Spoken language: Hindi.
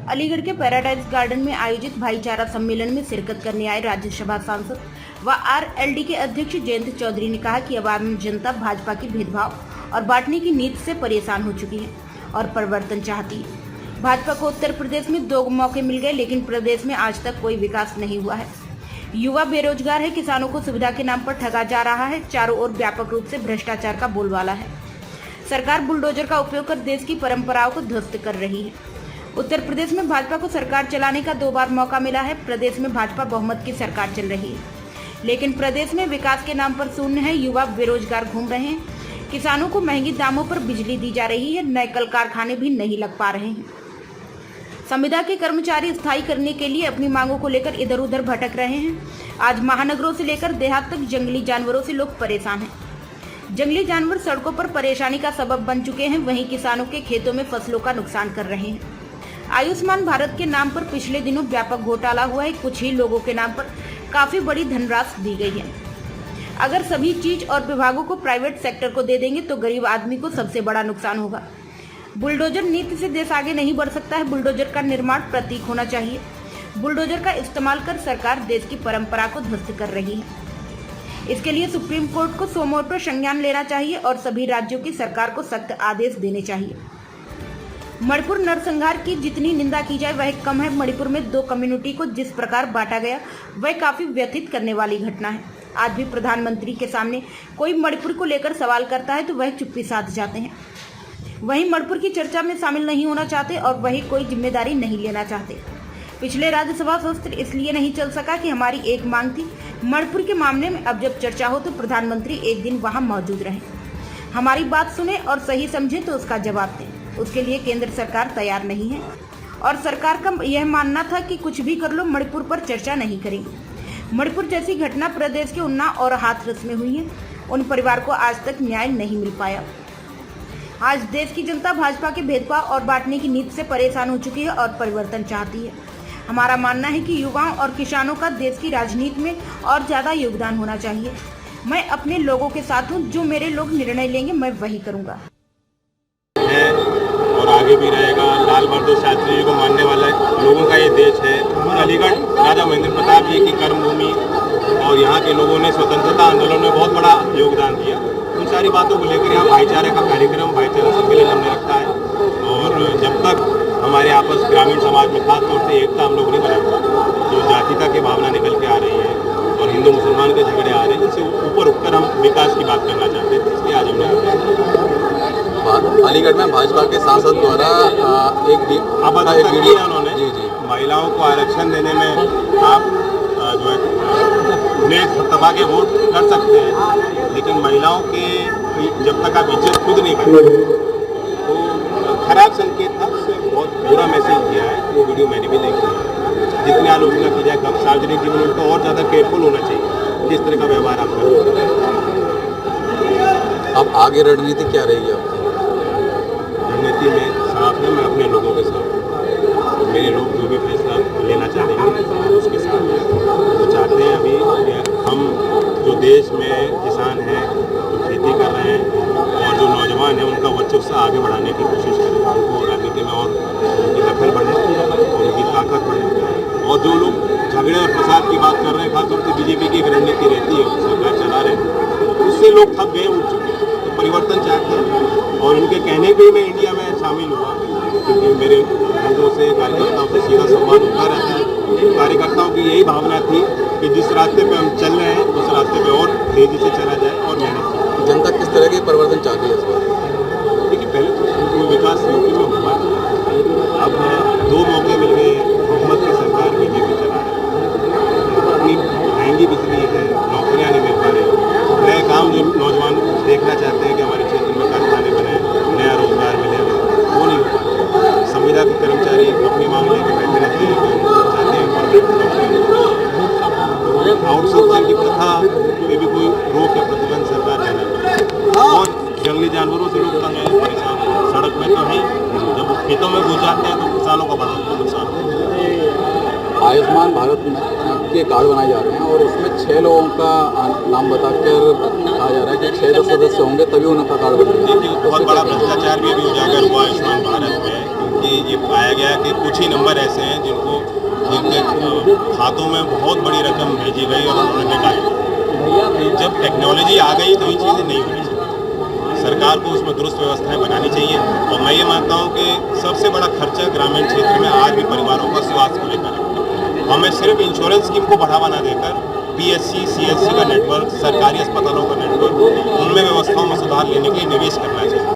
अलीगढ़ के पैराडाइज गार्डन में आयोजित भाईचारा सम्मेलन में शिरकत करने आए राज्यसभा सांसद व आरएलडी के अध्यक्ष जयंत चौधरी ने कहा कि अब आम जनता भाजपा के भेदभाव और बांटने की नीति से परेशान हो चुकी है और परिवर्तन चाहती है। भाजपा को उत्तर प्रदेश में 2 मौके मिल गए, लेकिन प्रदेश में आज तक कोई विकास नहीं हुआ है। युवा बेरोजगार है, किसानों को सुविधा के नाम पर ठगा जा रहा है, चारों ओर व्यापक रूप से भ्रष्टाचार का बोलबाला है। सरकार बुलडोजर का उपयोग कर देश की परंपराओं को ध्वस्त कर रही है। उत्तर प्रदेश में भाजपा को सरकार चलाने का 2 बार मौका मिला है। प्रदेश में भाजपा बहुमत की सरकार चल रही है, लेकिन प्रदेश में विकास के नाम पर शून्य है। युवा बेरोजगार घूम रहे हैं, किसानों को महंगी दामों पर बिजली दी जा रही है, नए कल कारखाने भी नहीं लग पा रहे हैं। संविदा के कर्मचारी स्थायी करने के लिए अपनी मांगों को लेकर इधर उधर भटक रहे हैं। आज महानगरों से लेकर देहात तक जंगली जानवरों से लोग परेशान हैं। जंगली जानवर सड़कों पर परेशानी का सबब बन चुके हैं, वहीं किसानों के खेतों में फसलों का नुकसान कर रहे हैं। आयुष्मान भारत के नाम पर पिछले दिनों व्यापक घोटाला हुआ है। कुछ ही लोगों के नाम पर काफी बड़ी धनराशि दी गई है। अगर सभी चीज और विभागों को प्राइवेट सेक्टर को दे देंगे तो गरीब आदमी को सबसे बड़ा नुकसान होगा। बुलडोजर नीति से देश आगे नहीं बढ़ सकता है। बुलडोजर का निर्माण प्रतीक होना चाहिए। बुलडोजर का इस्तेमाल कर सरकार देश की परंपरा को ध्वस्त कर रही है। इसके लिए सुप्रीम कोर्ट को सोमोटो संज्ञान लेना चाहिए और सभी राज्यों की सरकार को सख्त आदेश देने चाहिए। मणिपुर नरसंहार की जितनी निंदा की जाए वह कम है। मणिपुर में 2 कम्युनिटी को जिस प्रकार बांटा गया वह काफी व्यथित करने वाली घटना है। आज भी प्रधानमंत्री के सामने कोई मणिपुर को लेकर सवाल करता है तो वह चुप्पी साध जाते हैं। वही मणिपुर की चर्चा में शामिल नहीं होना चाहते और वही कोई जिम्मेदारी नहीं लेना चाहते। पिछले राज्यसभा सत्र इसलिए नहीं चल सका कि हमारी एक मांग थी मणिपुर के मामले में अब जब चर्चा हो तो प्रधानमंत्री एक दिन वहां मौजूद रहे, हमारी बात सुने और सही समझे तो उसका जवाब दें। उसके लिए केंद्र सरकार तैयार नहीं है और सरकार का यह मानना था कि कुछ भी कर लो मणिपुर पर चर्चा नहीं करेंगे। मणिपुर जैसी घटना प्रदेश के उन्नाव और हाथरस में हुई है। उन परिवार को आज तक न्याय नहीं मिल पाया। आज देश की जनता भाजपा के भेदभाव और बांटने की नीति से परेशान हो चुकी है और परिवर्तन चाहती है। हमारा मानना है कि युवाओं और किसानों का देश की राजनीति में और ज्यादा योगदान होना चाहिए। मैं अपने लोगों के साथ हूँ, जो मेरे लोग निर्णय लेंगे मैं वही करूँगा और आगे भी रहेगा। लाल बहादुर शास्त्री जी को मानने वाला लोगों का ये देश है और अलीगढ़ राजा महेंद्र प्रताप जी की कर्मभूमि और यहाँ के लोगों ने स्वतंत्रता आंदोलन में बहुत बड़ा योगदान दिया। उन सारी बातों को लेकर यहाँ भाईचारे का कार्यक्रम, भाईचारा सम्मेलन हमने रखा है और जब तक हमारे आपस ग्रामीण समाज में खास तौर से एकता हम लोग नहीं बनाते, जो जातीयता की भावना निकल के आ रही है और हिंदू मुसलमान के झगड़े आ रहे हैं, इनसे ऊपर उठकर हम विकास की बात करना चाहते हैं। इसलिए आज हमने अलीगढ़ में भाजपा के सांसद द्वारा एक वीडियो उन्होंने जी महिलाओं को आरक्षण देने में आप जो है उन्हें दबा के वोट कर सकते हैं, लेकिन महिलाओं के जब तक आप इज्जत खुद नहीं करेंगे तो खराब संकेत था। उससे बहुत बुरा मैसेज दिया है। वो वीडियो मैंने भी देखी है। जितनी आलोचना की जाए कब सार्वजनिक जीवन में तो और ज़्यादा केयरफुल होना चाहिए किस तरह का व्यवहार आप करते हैं। अब आगे रणनीति क्या रहेगी आपकी? रणनीति में साफ है, मैं अपने लोगों के साथ हूँ। मेरे लोग जो भी फैसला लेना चाहेंगे उसके साथ वो चाहते हैं। अभी हम जो देश में किसान हैं, जो खेती कर रहे हैं और जो नौजवान हैं, उनका वर्चस्व आगे बढ़ाने की कोशिश करें, उनको राजनीति में और उनकी दखल बढ़े और उनकी ताकत बढ़े। और जो लोग झगड़े और फसाद की बात कर रहे हैं, खासतौर से बीजेपी की एक रणनीति रहती है, सरकार चला रहे हैं, उससे लोग थक गए, उठ चुके हैं। तो परिवर्तन चाहते हैं और उनके कहने पे मैं इंडिया में शामिल हुआ, क्योंकि मेरे लोगों से, कार्यकर्ताओं से सीधा संवाद होता रहता है। कार्यकर्ताओं की यही भावना थी कि जिस रास्ते पे हम चल रहे हैं उस रास्ते पे और तेजी से चला जाए और मेहनत की। जनता किस तरह के परिवर्तन चाहती है इस बार? देखिए, पहले तो कोई विकास यूपी में हुआ, अब 2 मौके मिल गए, बहुमत की सरकार बीजेपी चला रही है, अपनी महंगी बिजली है, नौकरियाँ नहीं मिल पा रही, नए काम जो नौजवान देखना चाहते हैं कि हमारे क्षेत्र में कारखाने बने, नया रोजगार मिले, वो नहीं हो पाता। संविदा के कर्मचारी अपनी मांग लेकर बैठे रहते हैं, चाहते हैं आउटसोर्सिंग की प्रथा पे भी कोई रोक या प्रतिबंध सरकार लेना और जंगली जानवरों से लोग तंग हैं, परेशान हैं। सड़क में तो है, जब वो खेतों में घुस जाते हैं तो किसानों का बड़ा नुकसान होता है। आयुष्मान भारत के कार्ड बनाए जा रहे हैं और उसमें 6 लोगों का नाम बताकर कहा जा रहा है कि 6-10 सदस्य होंगे तभी उनका कार्ड बनेगा। देखिए, बहुत बड़ा भ्रष्टाचार भी अभी उजागर हुआ आयुष्मान भारत में, क्योंकि ये पाया गया कि कुछ ही नंबर ऐसे हैं जिनके खातों में बहुत बड़ी रकम भेजी गई और उन्होंने निकाली। जब टेक्नोलॉजी आ गई तो ये चीज़ें नहीं होनी चाहिए, सरकार को उसमें दुरुस्त व्यवस्थाएं बनानी चाहिए। और मैं ये मानता हूँ कि सबसे बड़ा खर्चा ग्रामीण क्षेत्र में आज भी परिवारों का स्वास्थ्य को लेकर है। हमें सिर्फ इंश्योरेंस स्कीम को बढ़ावा न देकर PSC, CSC का नेटवर्क, सरकारी अस्पतालों का नेटवर्क, उनमें व्यवस्थाओं में सुधार लेने के लिए निवेश करना चाहिए।